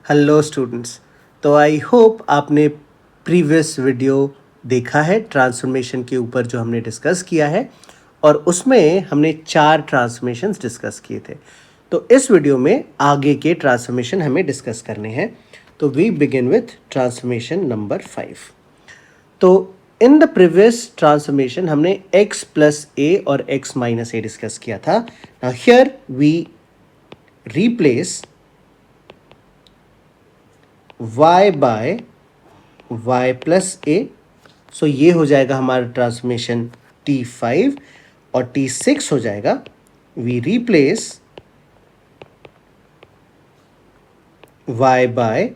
Hello students. तो I hope आपने previous video देखा है ट्रांसफॉर्मेशन के ऊपर जो हमने डिस्कस किया है, और उसमें हमने 4 ट्रांसफॉर्मेशंस डिस्कस किए थे। तो इस वीडियो में आगे के ट्रांसफॉर्मेशन हमें डिस्कस करने हैं। तो we begin with transformation number 5। तो इन द प्रीवियस ट्रांसफॉर्मेशन हमने x प्लस ए और x माइनस ए डिस्कस किया था। Now here we replace y by y plus a. So ये हो जाएगा हमारा ट्रांसफॉर्मेशन T5 और T6 हो जाएगा we replace y by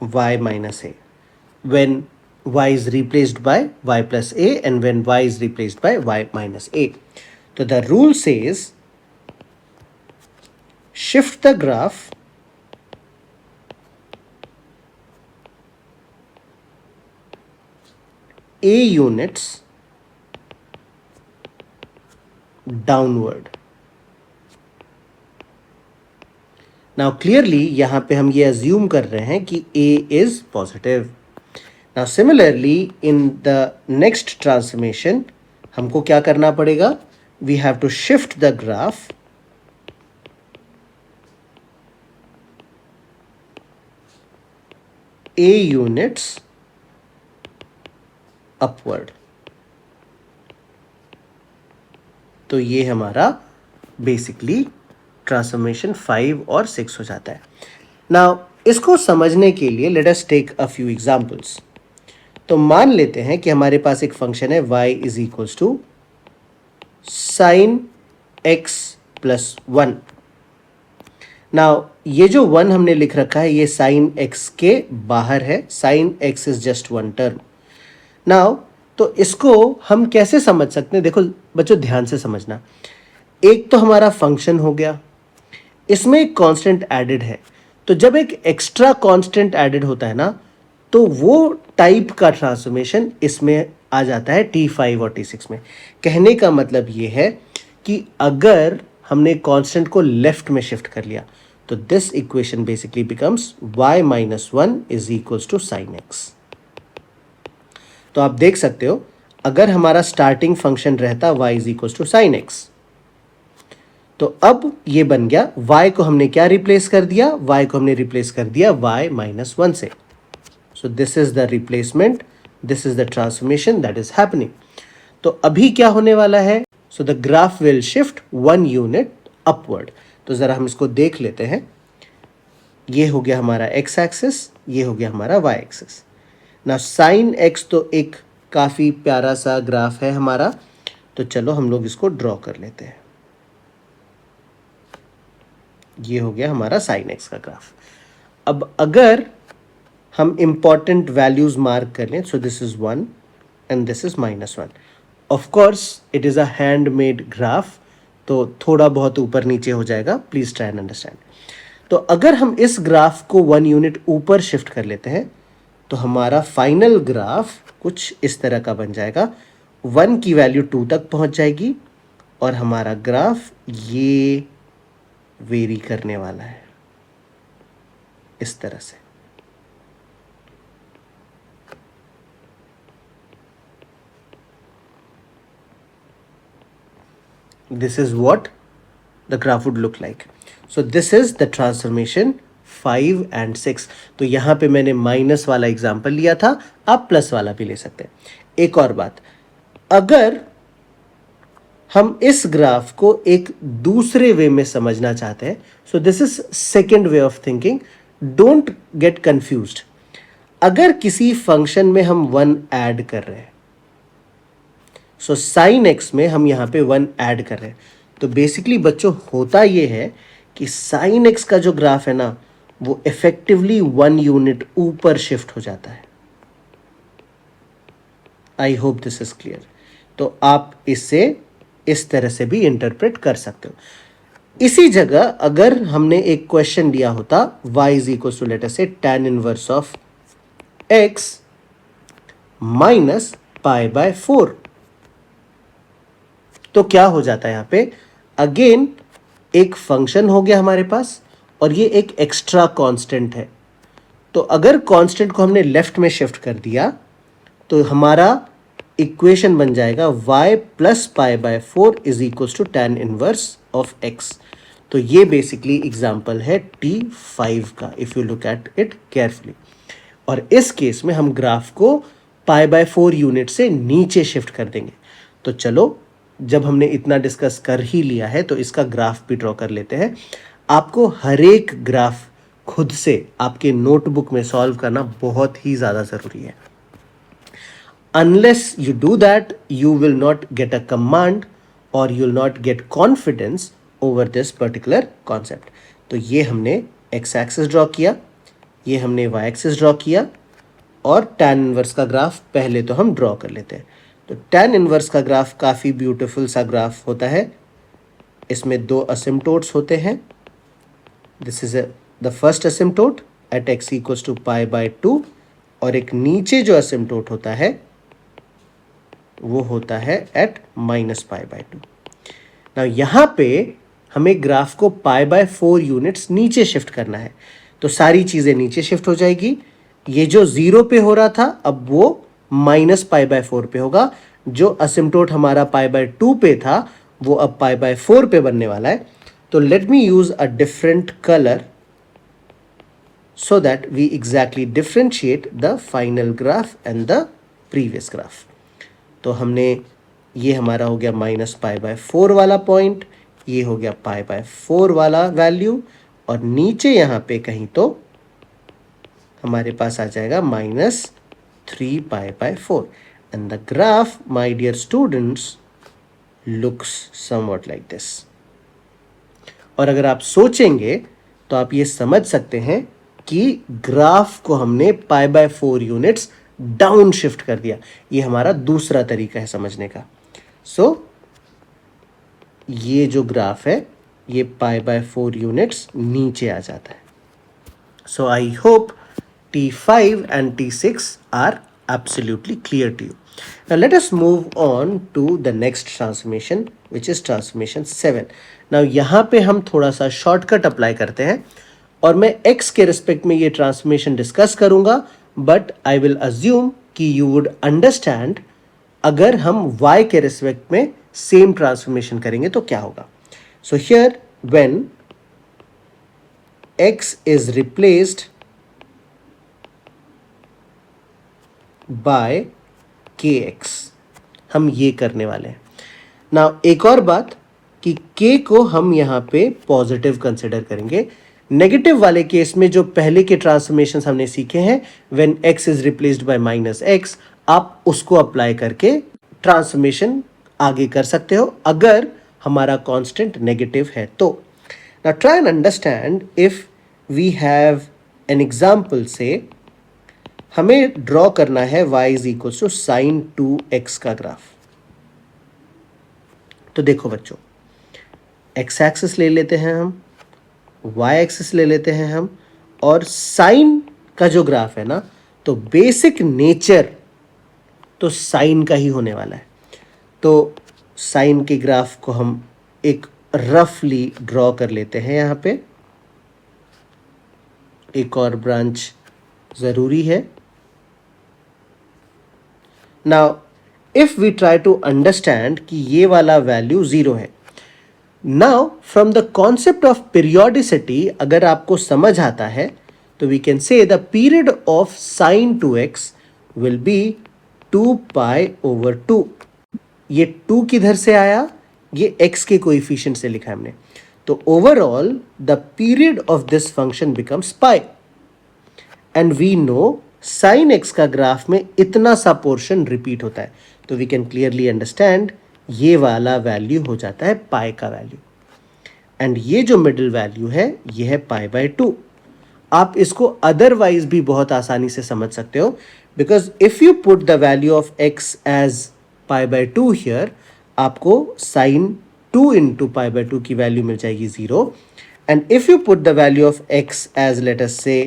y minus a when y is replaced by y plus a and when y is replaced by y minus a. So the rule says shift the graph a units downward. Now clearly यहाँ पे हम ये assume कर रहे हैं कि a is positive. Now similarly in the next transformation हमको क्या करना पड़ेगा? We have to shift the graph a units upward. तो ये हमारा बेसिकली ट्रांसफॉर्मेशन 5 और 6 हो जाता है। नाउ इसको समझने के लिए let us take a few examples. तो मान लेते हैं कि हमारे पास एक फंक्शन है y is equals to sine x plus 1। Now ये जो 1 हमने लिख रखा है ये साइन x के बाहर है, sine x is just one term. Now तो इसको हम कैसे समझ सकते हैं? देखो बच्चों ध्यान से समझना। एक तो हमारा फंक्शन हो गया, इसमें एक कांस्टेंट एडेड है। तो जब एक एक्स्ट्रा कांस्टेंट एडेड होता है ना, तो वो टाइप का ट्रांसफॉर्मेशन इसमें आ जाता है T5 और T6 में। कहने का मतलब ये है कि अगर हमने कांस्टेंट को लेफ्ट में शिफ्ट कर लिया तो this equation basically becomes y minus 1 is equals to sine x। तो आप देख सकते हो अगर हमारा स्टार्टिंग फंक्शन रहता y is equals to sine x, तो अब ये बन गया y को हमने क्या रिप्लेस कर दिया? y को हमने रिप्लेस कर दिया y माइनस 1 से। So this is the replacement, this is the transformation that is happening. तो अभी क्या होने वाला है? So the graph will shift 1 unit upward. तो जरा हम इसको देख लेते हैं। ये हो गया हमारा x एक्सिस, ये हो गया हमारा y एक्सिस। ना साइन x तो एक काफ़ी प्यारा सा ग्राफ है हमारा, तो चलो हम लोग इसको ड्रॉ कर लेते हैं। ये हो गया हमारा साइन x का ग्राफ। अब अगर हम इंपॉर्टेंट वैल्यूज मार्क कर लें, so this is 1 and this is minus 1। Of course it is a handmade graph, तो थोड़ा बहुत ऊपर नीचे हो जाएगा, प्लीज ट्राई एंड अंडरस्टैंड। तो अगर हम इस ग्राफ को 1 यूनिट ऊपर शिफ्ट कर लेते हैं तो हमारा फाइनल ग्राफ कुछ इस तरह का बन जाएगा। 1 की वैल्यू 2 तक पहुंच जाएगी और हमारा ग्राफ ये वेरी करने वाला है इस तरह से। This is what the graph would look like. So this is the transformation 5 and 6. तो यहाँ पे मैंने माइनस वाला एग्जाम्पल लिया था, आप प्लस वाला भी ले सकते हैं। एक और बात, अगर हम इस ग्राफ को एक दूसरे वे में समझना चाहते हैं, so this is second way of thinking, don't get confused. अगर किसी फंक्शन में हम 1 ऐड कर रहे हैं, सो साइन x में हम यहाँ पे 1 ऐड कर रहे हैं, तो बेसिकली बच्चों होता ये है कि साइन x का जो ग्राफ है ना, वो इफेक्टिवली 1 यूनिट ऊपर शिफ्ट हो जाता है। आई होप दिस इज क्लियर। तो आप इससे इस तरह से भी इंटरप्रेट कर सकते हो। इसी जगह अगर हमने एक क्वेश्चन दिया होता y is equal to let us say tan inverse of x minus pi by 4, तो क्या हो जाता है यहाँ पे? अगेन एक फंक्शन हो गया हमारे पास और ये एक एक्स्ट्रा कांस्टेंट है। तो अगर कांस्टेंट को हमने लेफ्ट में शिफ्ट कर दिया तो हमारा इक्वेशन बन जाएगा y plus pi by 4 is equals to tan inverse of x। तो ये बेसिकली एग्जाम्पल है T5 का, if you look at it carefully. और इस केस में हम ग्राफ को पाई बाय 4 यूनिट से नीचे शिफ्ट कर देंगे। तो चलो, जब हमने इतना डिस्कस कर ही लिया है तो इसका ग्राफ भी ड्रॉ कर लेते हैं। आपको हर एक ग्राफ खुद से आपके नोटबुक में सॉल्व करना बहुत ही ज़्यादा ज़रूरी है। Unless you do that, you will not get a command or you will not get confidence over this particular concept. तो ये हमने x एक्सिस ड्रॉ किया, ये हमने y एक्सिस ड्रॉ किया, और tan इनवर्स का ग्राफ पहले तो हम ड्रॉ कर लेते हैं। तो tan इनवर्स का ग्राफ काफ़ी ब्यूटीफुल सा ग्राफ होता है। इसमें दो असिम्प्टोट्स होते हैं। This is the first asymptote at x equals to pi by 2, और एक नीचे जो असिम्प्टोट होता है वो होता है at minus pi by 2। Now यहाँ पे हमें ग्राफ को पाई बाय 4 यूनिट्स नीचे शिफ्ट करना है, तो सारी चीज़ें नीचे शिफ्ट हो जाएगी। ये जो 0 पे हो रहा था अब वो माइनस पाई बाय 4 पे होगा। जो असिम्प्टोट हमारा पाई बाय 2 पे था वो अब पाई बाय 4 पे बनने वाला है। तो let me use a different colour so that we exactly differentiate the final graph and the previous graph. तो हमने, ये हमारा हो गया माइनस पाई बाय 4 वाला पॉइंट, ये हो गया पाई बाय 4 वाला वैल्यू, और नीचे यहाँ पे कहीं तो हमारे पास आ जाएगा minus 3 pi by 4, and the graph my dear students looks somewhat like this. और अगर आप सोचेंगे तो आप ये समझ सकते हैं कि ग्राफ को हमने पाई बाय 4 यूनिट्स डाउन शिफ्ट कर दिया। ये हमारा दूसरा तरीका है समझने का। सो ये जो ग्राफ है ये पाई बाय 4 यूनिट्स नीचे आ जाता है। So I hope T5 and T6 are absolutely clear to you. Now let us move on to the next transformation, which is transformation 7. Now यहाँ पे हम थोड़ा सा शॉर्टकट अप्लाई करते हैं, और मैं x के रिस्पेक्ट में ये ट्रांसफॉर्मेशन डिस्कस करूंगा, बट आई विल अज्यूम कि यू वुड अंडरस्टैंड अगर हम y के रिस्पेक्ट में सेम ट्रांसफॉर्मेशन करेंगे तो क्या होगा। So here when x is replaced by kx, हम ये करने वाले हैं। नाउ एक और बात कि k को हम यहाँ पे पॉजिटिव कंसिडर करेंगे। नेगेटिव वाले केस में जो पहले के ट्रांसफॉर्मेशंस हमने सीखे हैं, when x is replaced by minus x, आप उसको अप्लाई करके ट्रांसफॉर्मेशन आगे कर सकते हो अगर हमारा कांस्टेंट नेगेटिव है तो। Now try and understand if we have an example से हमें ड्रॉ करना है y is equal to sine 2x का ग्राफ। तो देखो बच्चों, x एक्सिस ले लेते हैं हम, y एक्सिस ले लेते हैं हम, और साइन का जो ग्राफ है ना, तो बेसिक नेचर तो साइन का ही होने वाला है। तो साइन के ग्राफ को हम एक रफली ड्रॉ कर लेते हैं। यहाँ पे एक और ब्रांच ज़रूरी है। Now if we try to understand कि ये वाला वैल्यू 0 है, now from the concept of periodicity अगर आपको समझ आता है तो we can say the period of sine 2x will be 2 pi over 2। ये 2 किधर से आया, ये x के कोएफिशिएंट से लिखा है हमने। तो overall the period of this function becomes pi, and we know sine x का ग्राफ में इतना सा पोर्शन रिपीट होता है। तो वी कैन क्लियरली अंडरस्टैंड ये वाला वैल्यू हो जाता है पाई का वैल्यू, एंड ये जो मिडिल वैल्यू है ये है पाई बाय 2। आप इसको अदरवाइज भी बहुत आसानी से समझ सकते हो, because if you put the value of x as pi by 2 here, आपको साइन 2 इंटू पाई बाय 2 की वैल्यू मिल जाएगी 0, and if you put the value of x as let us say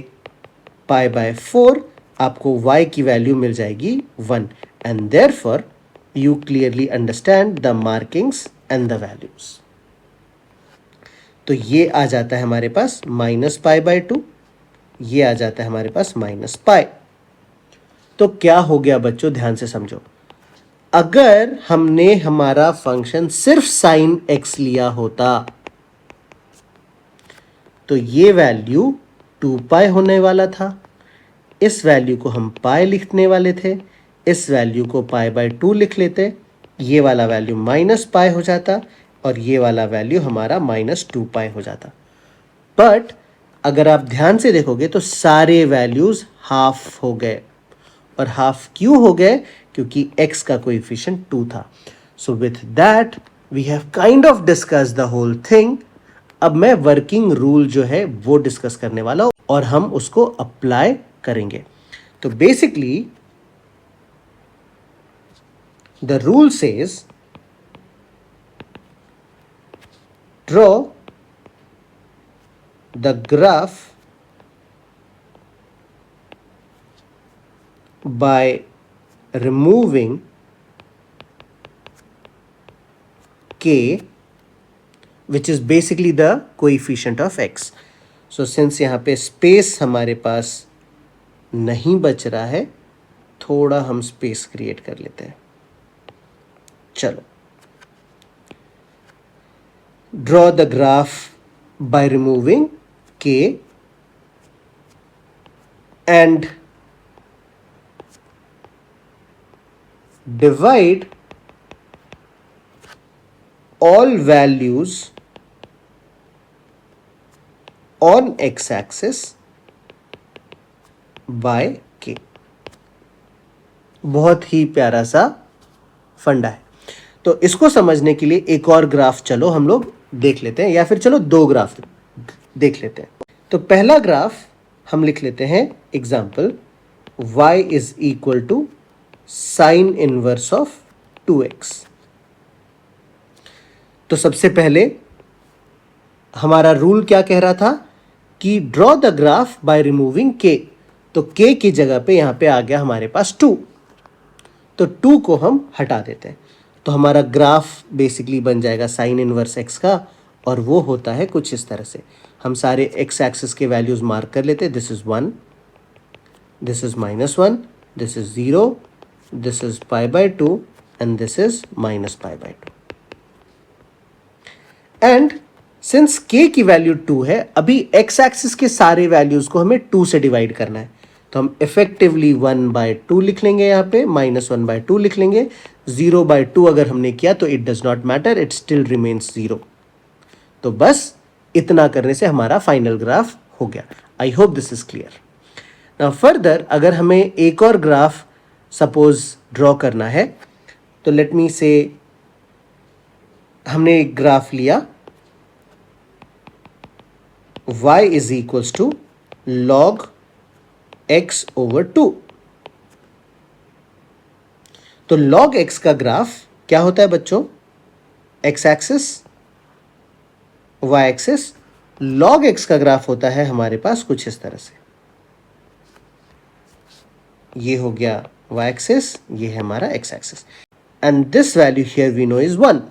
pi by 4, आपको y की value मिल जाएगी 1, and therefore you clearly understand the markings and the values. तो ये आ जाता है हमारे पास -π/2, ये आ जाता है हमारे पास -π। तो क्या हो गया बच्चों, ध्यान से समझो। अगर हमने हमारा फंक्शन सिर्फ sin x लिया होता तो ये वैल्यू 2π होने वाला था। इस वैल्यू को हम पाई लिखने वाले थे, इस वैल्यू को π/2 लिख लेते, ये वाला वैल्यू -π हो जाता और ये वाला वैल्यू हमारा -2π हो जाता। बट अगर आप ध्यान से देखोगे तो सारे वैल्यूज हाफ हो गए। और हाफ क्यों हो गए? क्योंकि x का कोएफिशिएंट 2 था। So with that we have kind of discuss the whole thing. अब मैं वर्किंग रूल जो है वो डिस्कस करने वाला हूं और हम उसको अप्लाई करेंगे। तो basically the rule says draw the graph by removing k, which is basically the coefficient of x. So since यहाँ पे स्पेस हमारे पास नहीं बच रहा है, थोड़ा हम स्पेस क्रिएट कर लेते हैं। चलो, draw the graph by removing k and divide all values on x-axis by k। बहुत ही प्यारा सा फंडा है। तो इसको समझने के लिए एक और ग्राफ चलो हम लोग देख लेते हैं, या फिर चलो दो ग्राफ देख लेते हैं। तो पहला ग्राफ हम लिख लेते हैं example y is equal to sine inverse of 2x। तो सबसे पहले हमारा रूल क्या कह रहा था कि draw the graph by removing k। तो k की जगह पे यहां पे आ गया हमारे पास 2, तो 2 को हम हटा देते हैं। तो हमारा ग्राफ बेसिकली बन जाएगा साइन इनवर्स x का, और वो होता है कुछ इस तरह से। हम सारे x एक्सिस के वैल्यूज मार्क कर लेते हैं। This is 1, this is -1, this is 0, this is π/2 and this is -π/2। And since k की वैल्यू 2 है, अभी x एक्सिस के सारे वैल्यूज को हमें 2 से डिवाइड करना है। तो हम इफेक्टिवली 1/2 लिख लेंगे, यहाँ पे -1/2 लिख लेंगे। 0/2 अगर हमने किया तो it does not matter, it still remains 0। तो बस इतना करने से हमारा फाइनल ग्राफ हो गया। आई hope this is clear. Now further अगर हमें एक और ग्राफ सपोज ड्रॉ करना है, तो लेट मी से हमने एक ग्राफ लिया y is equals to log x/2। तो log x का ग्राफ क्या होता है बच्चों? x axis, y axis. log x का ग्राफ होता है हमारे पास कुछ इस तरह से। ये हो गया y एक्सिस, ये है हमारा x axis, and this value here we know is 1।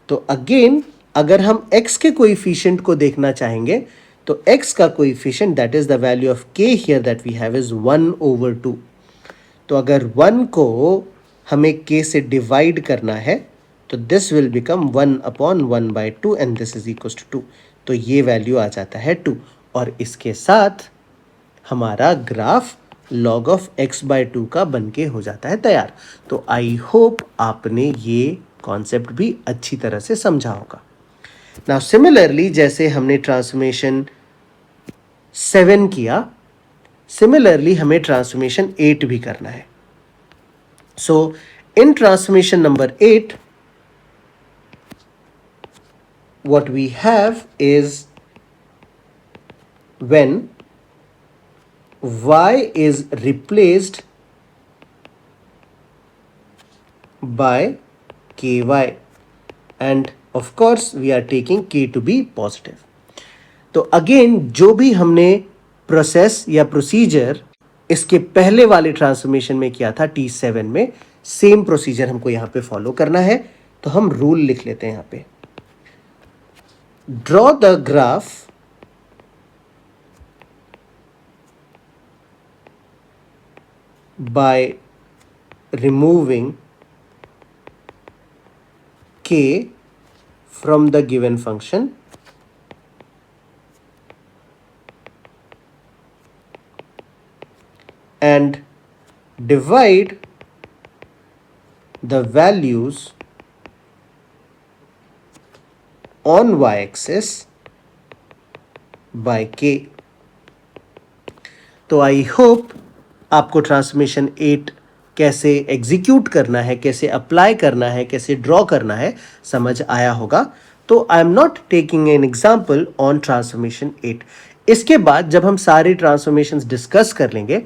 तो अगेन अगर हम x के कोएफिशिएंट को देखना चाहेंगे तो x का coefficient that is the value of k here that we have is 1/2। तो अगर 1 को हमें k से डिवाइड करना है तो this will become 1/1/2 and this is equals to 2। तो ये वैल्यू आ जाता है 2, और इसके साथ हमारा ग्राफ log ऑफ x/2 का बनके हो जाता है तैयार। तो आई होप आपने ये कॉन्सेप्ट भी अच्छी तरह से समझा होगा। नाउ सिमिलरली जैसे हमने ट्रांसफॉर्मेशन 7 किया, सिमिलरली हमें ट्रांसफॉर्मेशन 8 भी करना है। सो इन transformation number 8 what we have is when y is replaced by ky, and of course we are taking k to be positive। तो अगेन जो भी हमने प्रोसेस या प्रोसीजर इसके पहले वाले ट्रांसफॉर्मेशन में किया था T7 में, सेम प्रोसीजर हमको यहाँ पे फॉलो करना है। तो हम रूल लिख लेते हैं यहाँ पे। Draw the graph by removing k from the given function and divide the values on y-axis by k. तो आई होप आपको ट्रांसफॉर्मेशन 8 कैसे एग्जीक्यूट करना है, कैसे अप्लाई करना है, कैसे ड्रॉ करना है, समझ आया होगा. तो I am not taking an example on transformation 8. इसके बाद जब हम सारे ट्रांसफॉर्मेशंस डिस्कस कर लेंगे,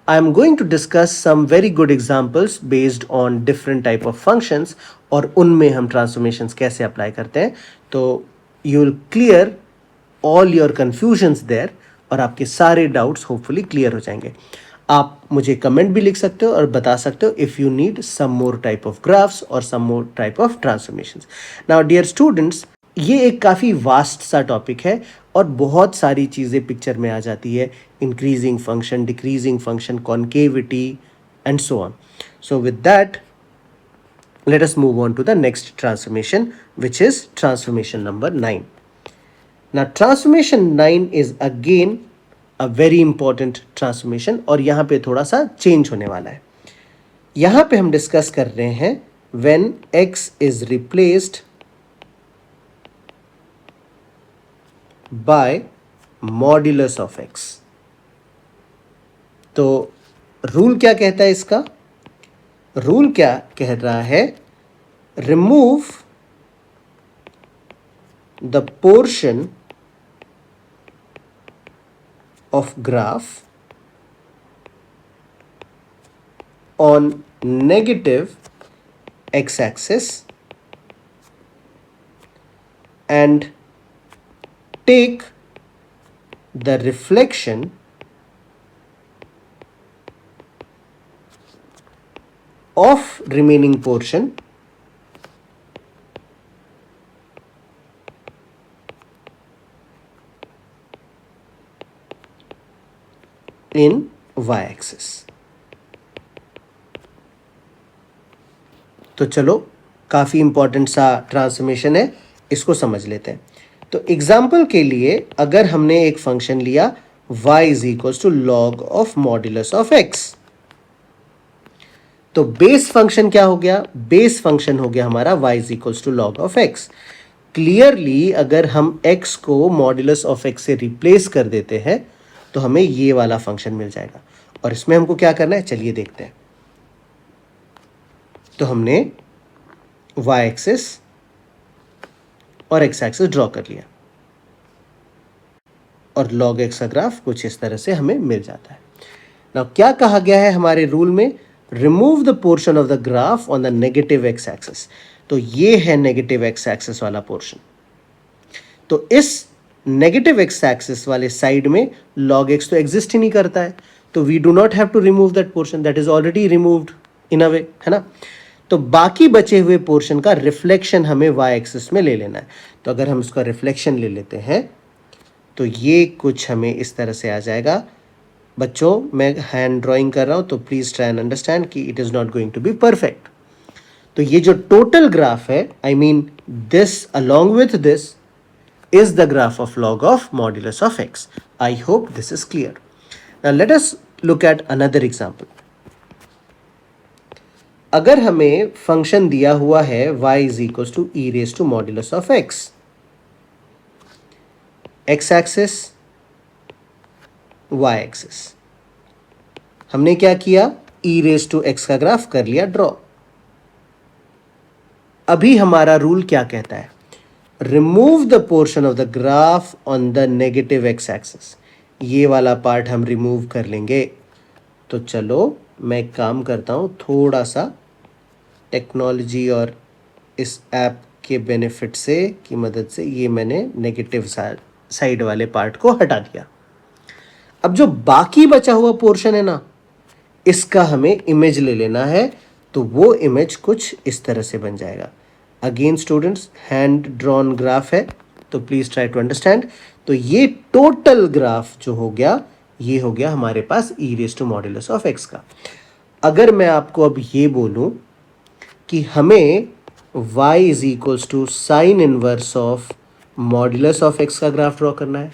I am going to discuss some very good examples based on different type of functions, और उनमें हम ट्रांसफॉर्मेशंस कैसे अप्लाई करते हैं. तो you will clear all your confusions there, और आपके सारे डाउट्स होपफुली क्लियर हो जाएंगे. आप मुझे कमेंट भी लिख सकते हो और बता सकते हो if you need some more type of graphs और some more type of transformations. Now dear students, ये एक काफ़ी वास्ट सा टॉपिक है और बहुत सारी चीज़ें पिक्चर में आ जाती है. Increasing function, decreasing function, concavity and so on. So with that, let us move on to the next transformation, which is transformation number 9. Now transformation 9 is again a very important transformation, और यहाँ पे थोड़ा सा change होने वाला है. यहाँ पे हम डिस्कस कर रहे हैं when x is replaced by modulus of x. तो रूल क्या कहता है इसका? रूल क्या कह रहा है? Remove the portion of graph on negative x axis and take the reflection of remaining portion in y-axis. तो चलो, काफ़ी इंपॉर्टेंट सा ट्रांसफॉर्मेशन है, इसको समझ लेते हैं. तो एग्जाम्पल के लिए अगर हमने एक फंक्शन लिया y is equals to log of modulus of x, तो बेस फंक्शन क्या हो गया? बेस फंक्शन हो गया हमारा y is equals to log of x. Clearly अगर हम x को मॉड्यूलस ऑफ x से रिप्लेस कर देते हैं तो हमें ये वाला फंक्शन मिल जाएगा. और इसमें हमको क्या करना है, चलिए देखते हैं. तो हमने y एक्सिस और x एक्सिस ड्रॉ कर लिया, और log x का ग्राफ कुछ इस तरह से हमें मिल जाता है. नाउ क्या कहा गया है हमारे रूल में? Remove the portion of the graph on the negative x axis. तो ये है नेगेटिव एक्स एक्सिस वाला पोर्शन. तो इस नेगेटिव एक्स एक्सिस वाले साइड में log x तो एग्जिस्ट ही नहीं करता है, तो we do not have to remove that portion, that is already removed in a way, है ना. तो बाकी बचे हुए पोर्शन का रिफ्लेक्शन हमें y एक्सिस में ले लेना है. तो अगर हम इसका रिफ्लेक्शन ले लेते हैं तो ये कुछ हमें इस तरह से आ जाएगा. बच्चों, मैं हैंड ड्राइंग कर रहा हूँ तो प्लीज़ ट्राई एंड अंडरस्टैंड कि it is not going to be perfect. तो ये जो टोटल ग्राफ है, I mean this along with this is the graph of log of modulus of x. I hope this is clear. Now let us look at another example. अगर हमें function दिया हुआ है y is equals to e raise to modulus of x, x axis, y axis. हमने क्या किया? e raise to x का graph कर लिया ड्रॉ. अभी हमारा रूल क्या कहता है? Remove the portion of the graph on the negative x axis. ये वाला पार्ट हम रिमूव कर लेंगे. तो चलो मैं एक काम करता हूँ, थोड़ा सा टेक्नोलॉजी और इस ऐप के बेनिफिट से की मदद से ये मैंने नेगेटिव साइड वाले पार्ट को हटा दिया. अब जो बाकी बचा हुआ पोर्शन है ना, इसका हमें इमेज ले लेना है. तो वो इमेज कुछ इस तरह से बन जाएगा. Again students, hand drawn graph है, तो प्लीज ट्राई टू अंडरस्टैंड। तो ये टोटल ग्राफ जो हो गया, ये हो गया हमारे पास e raise to modulus of x का। अगर मैं आपको अब ये बोलूं कि हमें y is equals to sine inverse of modulus of x का ग्राफ ड्रॉ करना है,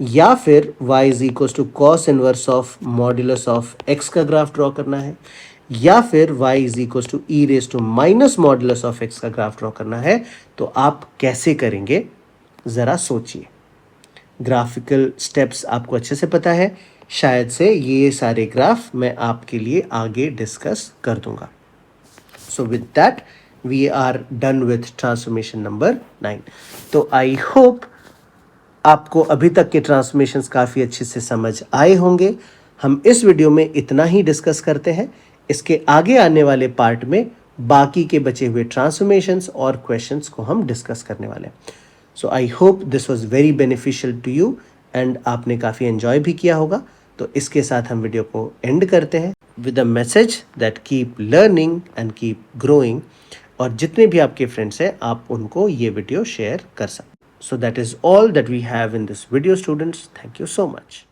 या फिर y is equals to cos inverse of modulus of x का ग्राफ ड्रॉ करना है, या फिर y is equals to e raise to minus modulus of x का ग्राफ ड्रॉ करना है, तो आप कैसे करेंगे ज़रा सोचिए। ग्राफिकल स्टेप्स आपको अच्छे से पता है, शायद से ये सारे ग्राफ मैं आपके लिए आगे डिस्कस कर दूंगा। So with that, we are done with transformation number 9. तो I hope आपको अभी तक के ट्रांसफॉर्मेशंस काफ़ी अच्छे से समझ आए होंगे। हम इस वीडियो में इतना ही डिस्कस करते हैं। इसके आगे आने वाले पार्ट में बाकी के बचे हुए ट्रांसफॉर्मेशंस और क्वेश्चंस को हम डिस्कस करने वाले हैं। So I hope this was very beneficial to you and आपने काफ़ी एंजॉय भी किया होगा। तो इसके साथ हम वीडियो को एंड करते हैं with a message that keep learning and keep growing। और जितने भी आपके फ्रेंड्स हैं आप उनको ये वीडियो शेयर कर सकते। So that is all that we have in this video, students. Thank you so much.